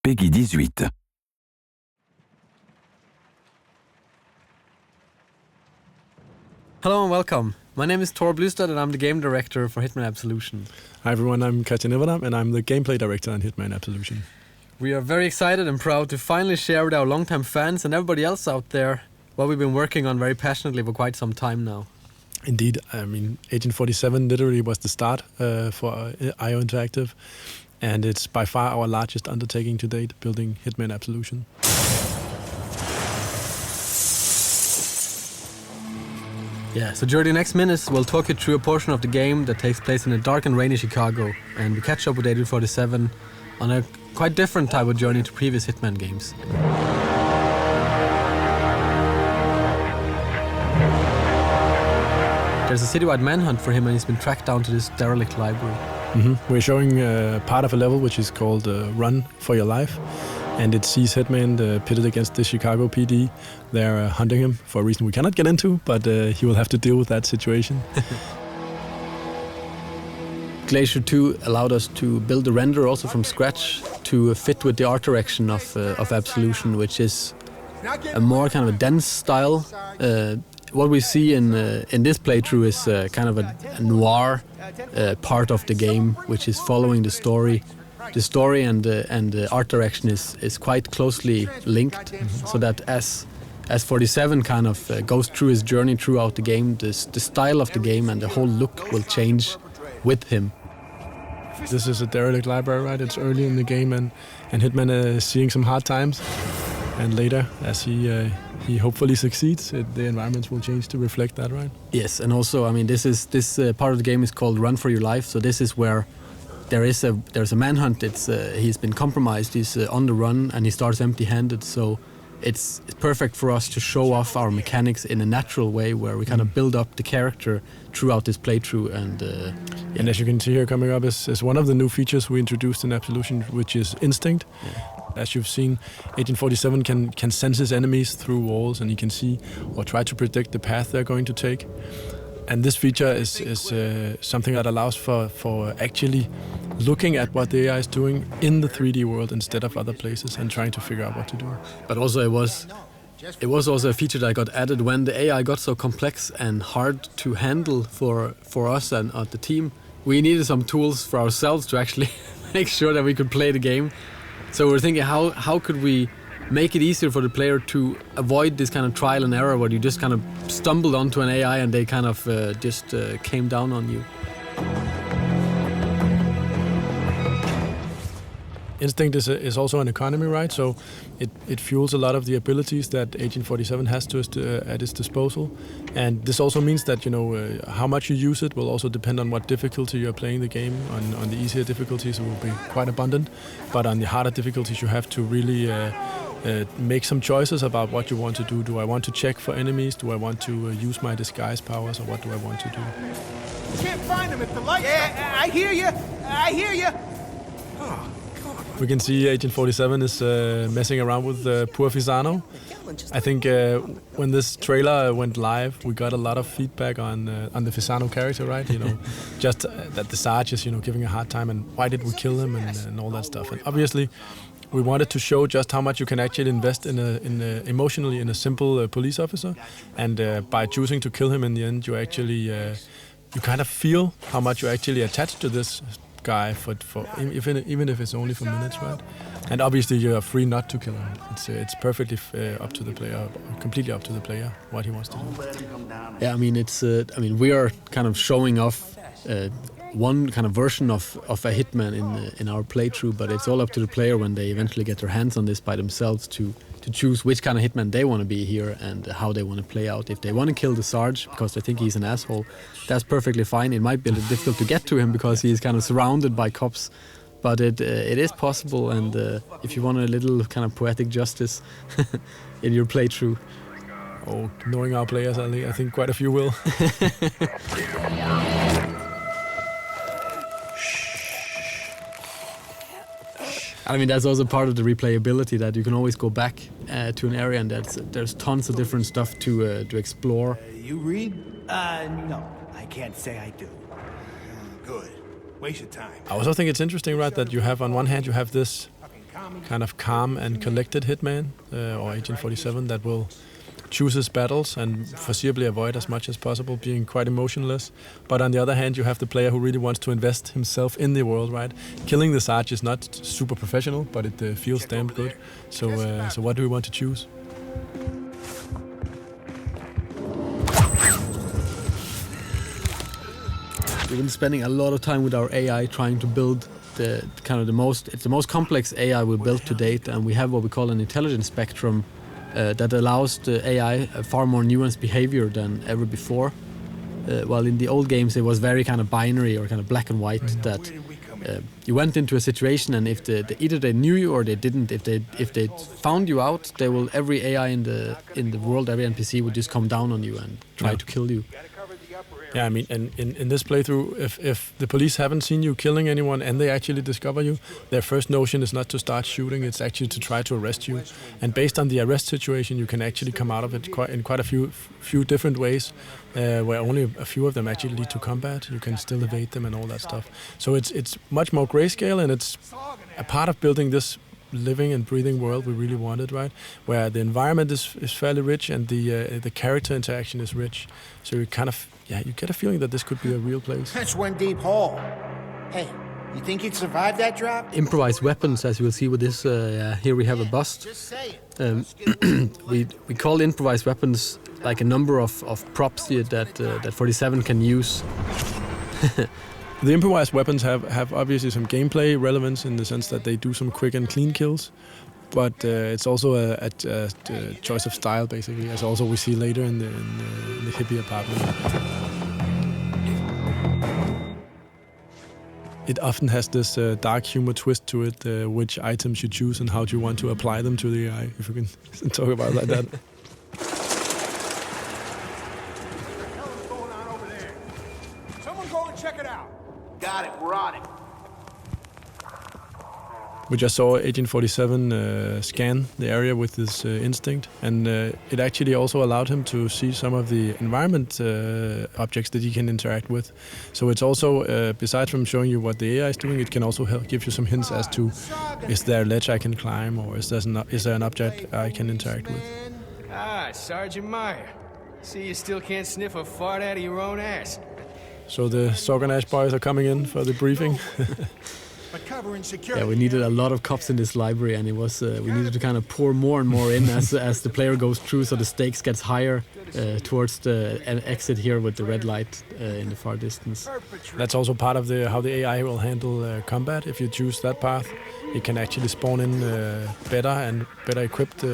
Peggy 18. Hello and welcome. My name is Thor Blustad and I'm the game director for Hitman Absolution. Hi everyone, I'm Christian Everdam and I'm the gameplay director on Hitman Absolution. We are very excited and proud to finally share with our longtime fans and everybody else out there what we've been working on very passionately for quite some time now. Indeed, I mean, Agent 47 literally was the start for IO Interactive, and it's by far our largest undertaking to date, building Hitman Absolution. Yeah, so during the next minutes we'll talk you through a portion of the game that takes place in a dark and rainy Chicago, and we catch up with Agent 47 on a quite different type of journey to previous Hitman games. There's a citywide manhunt for him and he's been tracked down to this derelict library. We're showing part of a level which is called Run for Your Life, and it sees Hitman pitted against the Chicago PD. They're hunting him for a reason we cannot get into, but he will have to deal with that situation. Glacier 2 allowed us to build a render also from scratch to fit with the art direction of Absolution, which is a more kind of a dense style. What we see in this playthrough is kind of a noir part of the game, which is following the story. The story and the art direction is quite closely linked, so that as 47 kind of goes through his journey throughout the game, the style of the game and the whole look will change with him. This is a derelict library, right? It's early in the game, and Hitman is seeing some hard times. And later, as he hopefully succeeds, the environments will change to reflect that, right? Yes, and also, I mean, this part of the game is called Run for Your Life. So this is where there's a manhunt. He's been compromised. He's on the run, and he starts empty-handed. So it's perfect for us to show off our mechanics in a natural way, where we kind of build up the character throughout this playthrough. And as you can see here, coming up is one of the new features we introduced in Absolution, which is Instinct. Yeah. As you've seen, Agent 47 can sense his enemies through walls, and he can see or try to predict the path they're going to take. And this feature is something that allows for actually looking at what the AI is doing in the 3D world instead of other places and trying to figure out what to do. But also it was also a feature that got added when the AI got so complex and hard to handle for us and the team. We needed some tools for ourselves to actually make sure that we could play the game. So we're thinking, how could we make it easier for the player to avoid this kind of trial and error where you just kind of stumbled onto an AI and they kind of just came down on you. Instinct is also an economy, right? So it fuels a lot of the abilities that Agent 47 has at his disposal. And this also means that, how much you use it will also depend on what difficulty you're playing the game. On the easier difficulties, it will be quite abundant. But on the harder difficulties, you have to really make some choices about what you want to do. Do I want to check for enemies? Do I want to use my disguise powers? Or what do I want to do? Can't find him at the light. Yeah, I hear you. I hear you. We can see Agent 47 is messing around with poor Fisano. I think when this trailer went live, we got a lot of feedback on the Fisano character, right? Just that the Sarge is, giving a hard time, and why did we kill him and all that stuff. And obviously, we wanted to show just how much you can actually invest emotionally in a simple police officer, and by choosing to kill him in the end, you actually you kind of feel how much you're actually attached to this guy even if it's only for minutes, right? And obviously you are free not to kill him. It's perfectly up to the player, completely up to the player what he wants to do. Yeah, I mean we are kind of showing off one kind of version of a Hitman in our playthrough, but it's all up to the player when they eventually get their hands on this by themselves to choose which kind of Hitman they want to be here and how they want to play out. If they want to kill the Sarge because they think he's an asshole, that's perfectly fine. It might be a little difficult to get to him because he's kind of surrounded by cops, but it is possible. And if you want a little kind of poetic justice in your playthrough, knowing our players, I think quite a few will. I mean, that's also part of the replayability, that you can always go back to an area and there's tons of different stuff to explore. You read? No, I can't say I do. Good. Waste your time. I also think it's interesting, right, that you have on one hand you have this kind of calm and collected hitman or Agent 47 that will choose his battles and foreseeably avoid as much as possible being quite emotionless. But on the other hand, you have the player who really wants to invest himself in the world, right? Killing the Sarge is not super professional, but it feels damn good. So what do we want to choose? We've been spending a lot of time with our AI trying to build it's the most complex AI we built to date, and we have what we call an intelligence spectrum that allows the AI a far more nuanced behavior than ever before. While in the old games it was very kind of binary or kind of black and white, that you went into a situation and if either they knew you or they didn't. If they found you out, every AI in the world, every NPC would just come down on you and try to kill you. Yeah, I mean, in this playthrough, if the police haven't seen you killing anyone and they actually discover you, their first notion is not to start shooting, it's actually to try to arrest you. And based on the arrest situation, you can actually come out of it in quite a few different ways, where only a few of them actually lead to combat. You can still evade them and all that stuff. So it's much more grayscale, and it's a part of building this living and breathing world we really wanted, right? Where the environment is fairly rich and the character interaction is rich. So you kind of, you get a feeling that this could be a real place. That's one deep hole. Hey, you think you'd survive that drop? Improvised weapons, as you will see with this, here we have a bust. Just say it. We call improvised weapons like a number of props here that 47 can use. The improvised weapons have obviously some gameplay relevance in the sense that they do some quick and clean kills, but it's also a choice of style, basically, as also we see later in the hippie apartment. It often has this dark humor twist to it, which items you choose and how do you want to apply them to the AI, if we can talk about it like that. Got it, we're on it. We just saw Agent 47 scan the area with his instinct, and it actually also allowed him to see some of the environment objects that he can interact with. So it's also, besides from showing you what the AI is doing, it can also help give you some hints as to, is there a ledge I can climb, or is there an object I can interact with? Ah, Sergeant Meyer. See, you still can't sniff a fart out of your own ass. So the Sorganash boys are coming in for the briefing. Yeah, we needed a lot of cops in this library, and it was we needed to kind of pour more and more in as the player goes through, so the stakes gets higher towards the exit here with the red light in the far distance. That's also part of how the AI will handle combat. If you choose that path, it can actually spawn in better equipped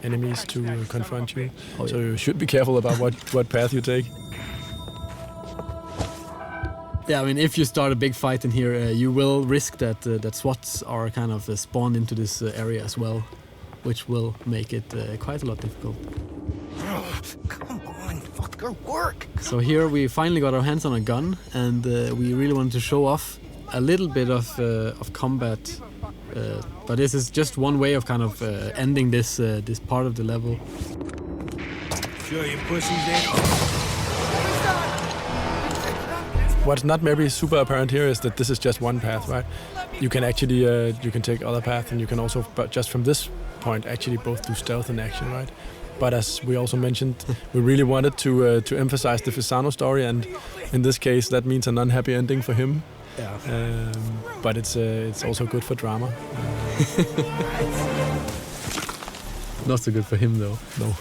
enemies to confront you. Oh, yeah. So you should be careful about what path you take. Yeah, I mean, if you start a big fight in here, you will risk that SWATs are kind of spawned into this area as well, which will make it quite a lot difficult. Oh, come on, fucker, work! So here we finally got our hands on a gun, and we really wanted to show off a little bit of combat. But this is just one way of kind of ending this part of the level. Sure, you pussies ain't. What's not maybe super apparent here is that this is just one path, right? You can actually you can take other paths, and you can also, but just from this point, actually both do stealth and action, right? But as we also mentioned, we really wanted to emphasize the Fisano story, and in this case, that means an unhappy ending for him. Yeah. But it's also good for drama. Not so good for him, though. No.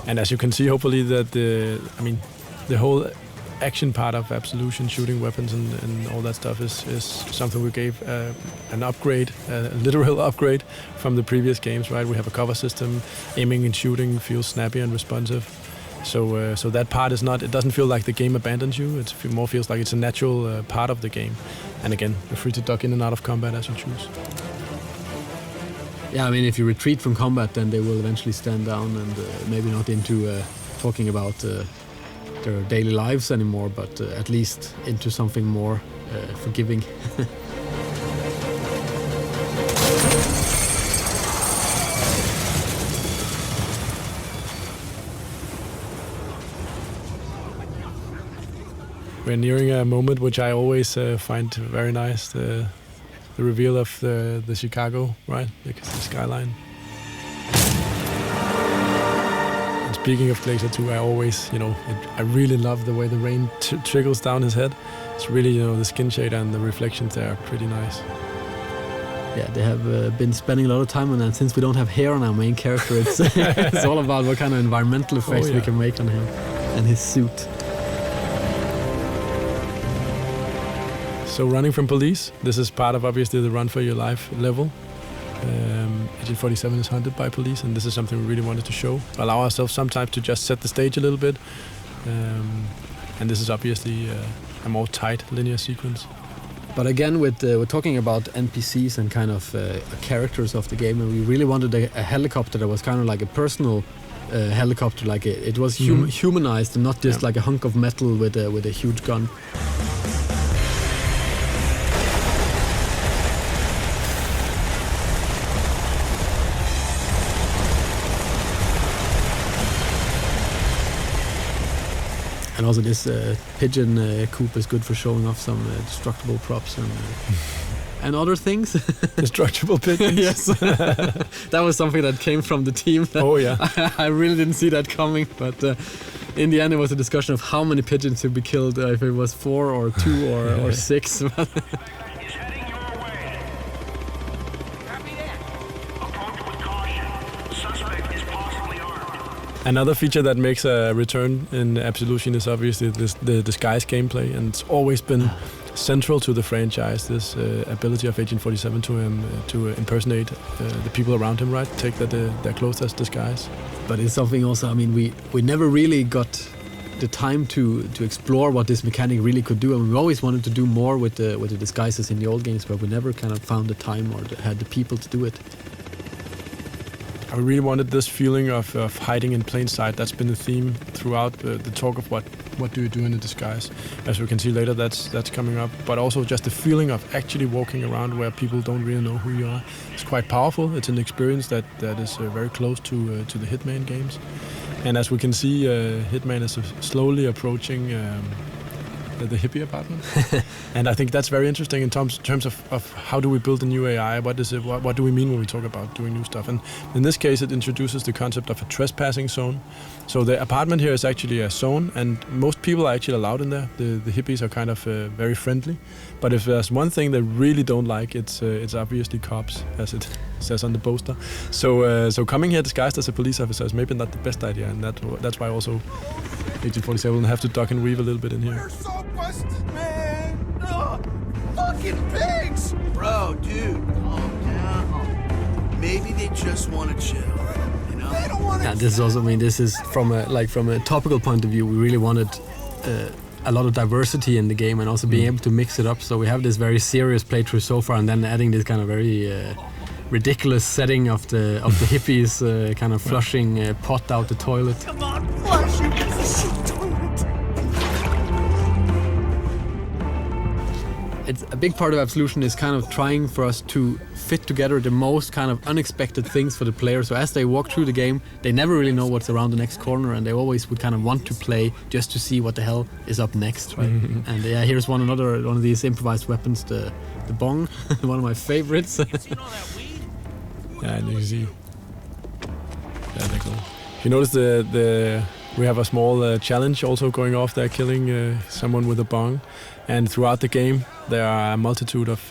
And as you can see, hopefully that the whole action part of Absolution, shooting weapons and all that stuff is something we gave an upgrade, a literal upgrade from the previous games, right? We have a cover system, aiming and shooting feels snappy and responsive. So that part is not, it doesn't feel like the game abandons you, it more feels like it's a natural part of the game. And again, you're free to duck in and out of combat as you choose. Yeah, I mean, if you retreat from combat, then they will eventually stand down and maybe not into talking about their daily lives anymore, but at least into something more forgiving. We're nearing a moment which I always find very nice. the reveal of the Chicago, right? Because the skyline. And speaking of Glacier 2, I always, I really love the way the rain trickles down his head. It's really, the skin shade and the reflections there are pretty nice. Yeah, they have been spending a lot of time on that. Since we don't have hair on our main character, it's all about what kind of environmental effects we can make on him and his suit. So running from police, this is part of obviously the run for your life level. Agent 47 is hunted by police, and this is something we really wanted to show. Allow ourselves sometimes to just set the stage a little bit. And this is obviously a more tight linear sequence. But again, we're talking about NPCs and kind of characters of the game, and we really wanted a helicopter that was kind of like a personal helicopter, like it was humanized and not just like a hunk of metal with a huge gun. And also this pigeon coop is good for showing off some destructible props and other things. Destructible pigeons? Yes. That was something that came from the team. Oh yeah. I really didn't see that coming, but in the end it was a discussion of how many pigeons should be killed, if it was 4 or 2 or 6. Another feature that makes a return in Absolution is obviously the disguise gameplay, and it's always been central to the franchise, this ability of Agent 47 to impersonate the people around him, right? Take their clothes as disguise. But it's something also, I mean, we never really got the time to explore what this mechanic really could do, and we always wanted to do more with the disguises in the old games, but we never kind of found the time or had the people to do it. I really wanted this feeling of hiding in plain sight. That's been the theme throughout the talk of what do you do in a disguise. As we can see later, that's coming up. But also just the feeling of actually walking around where people don't really know who you are. It's quite powerful. It's an experience that is very close to the Hitman games. And as we can see, Hitman is slowly approaching the hippie apartment. And I think that's very interesting in terms of how do we build a new AI, what do we mean when we talk about doing new stuff. And in this case it introduces the concept of a trespassing zone. So the apartment here is actually a zone, and most people are actually allowed in there. The hippies are kind of very friendly, but if there's one thing they really don't like, it's obviously cops, as it says on the poster. So coming here disguised as a police officer is maybe not the best idea, and that's why also Agent 47 will have to duck and weave a little bit in here. We're so busted, man! Ugh, fucking pigs! Bro, dude, calm down. Maybe they just want to chill, you know? They don't want to. Yeah, this is also, I mean, this is from a topical point of view. We really wanted a lot of diversity in the game, and also being able to mix it up. So we have this very serious playthrough so far, and then adding this kind of very ridiculous setting of the hippies kind of flushing pot out the toilet. Come on, flush, you piece of shit toilet! It's a big part of Absolution is kind of trying for us to fit together the most kind of unexpected things for the player. So as they walk through the game, they never really know what's around the next corner, and they always would kind of want to play just to see what the hell is up next, right? Mm-hmm. And yeah, here's one of these improvised weapons, the bong, one of my favorites. Yeah, and you can see. Yeah, they're cool. You notice we have a small challenge also going off there, killing someone with a bong. And throughout the game, there are a multitude of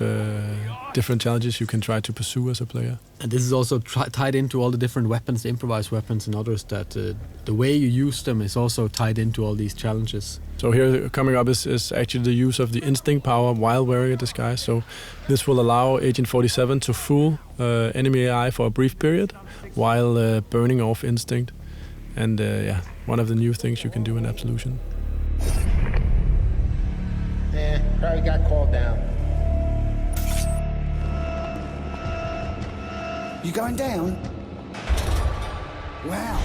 different challenges you can try to pursue as a player. And this is also tied into all the different weapons, the improvised weapons and others, that the way you use them is also tied into all these challenges. So here coming up is actually the use of the instinct power while wearing a disguise. So this will allow Agent 47 to fool enemy AI for a brief period while burning off instinct. And yeah, one of the new things you can do in Absolution. Probably got called down. You going down? Wow.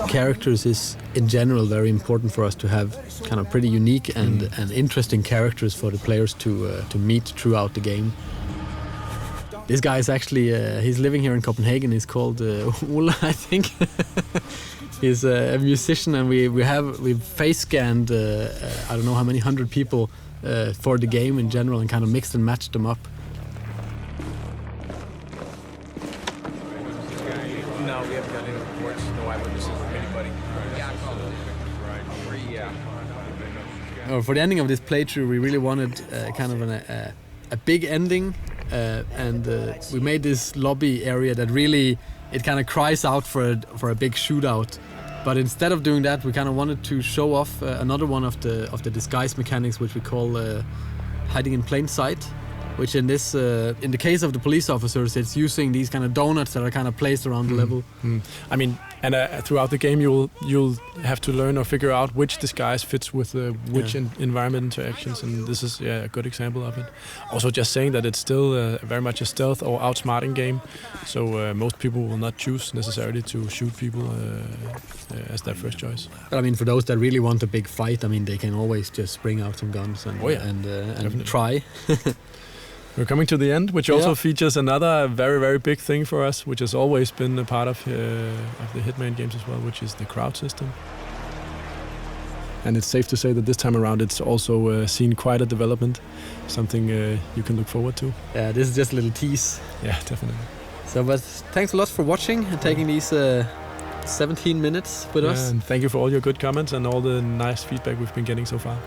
Characters is in general very important for us to have kind of pretty unique and interesting characters for the players to meet throughout the game. This guy is actually he's living here in Copenhagen. He's called Ola, I think. He's a musician, and we've face scanned I don't know how many 100 people for the game in general, and kind of mixed and matched them up. No, we haven't got any reports. No eyewitnesses from anybody. For the ending of this playthrough, we really wanted kind of a big ending, and we made this lobby area that really it kind of cries out for a big shootout. But instead of doing that, we kind of wanted to show off another one of the disguise mechanics, which we call hiding in plain sight. Which in the case of the police officers, it's using these kind of donuts that are kind of placed around the level. I mean, and throughout the game, you'll have to learn or figure out which disguise fits with which environment interactions, and this is a good example of it. Also, just saying that it's still very much a stealth or outsmarting game, so most people will not choose necessarily to shoot people as their first choice. But I mean, for those that really want a big fight, I mean, they can always just bring out some guns and try. We're coming to the end, which also features another very, very big thing for us, which has always been a part of the Hitman games as well, which is the crowd system. And it's safe to say that this time around it's also seen quite a development, something you can look forward to. Yeah, this is just a little tease. Yeah, definitely. So, but thanks a lot for watching and taking these 17 minutes with us. And thank you for all your good comments and all the nice feedback we've been getting so far.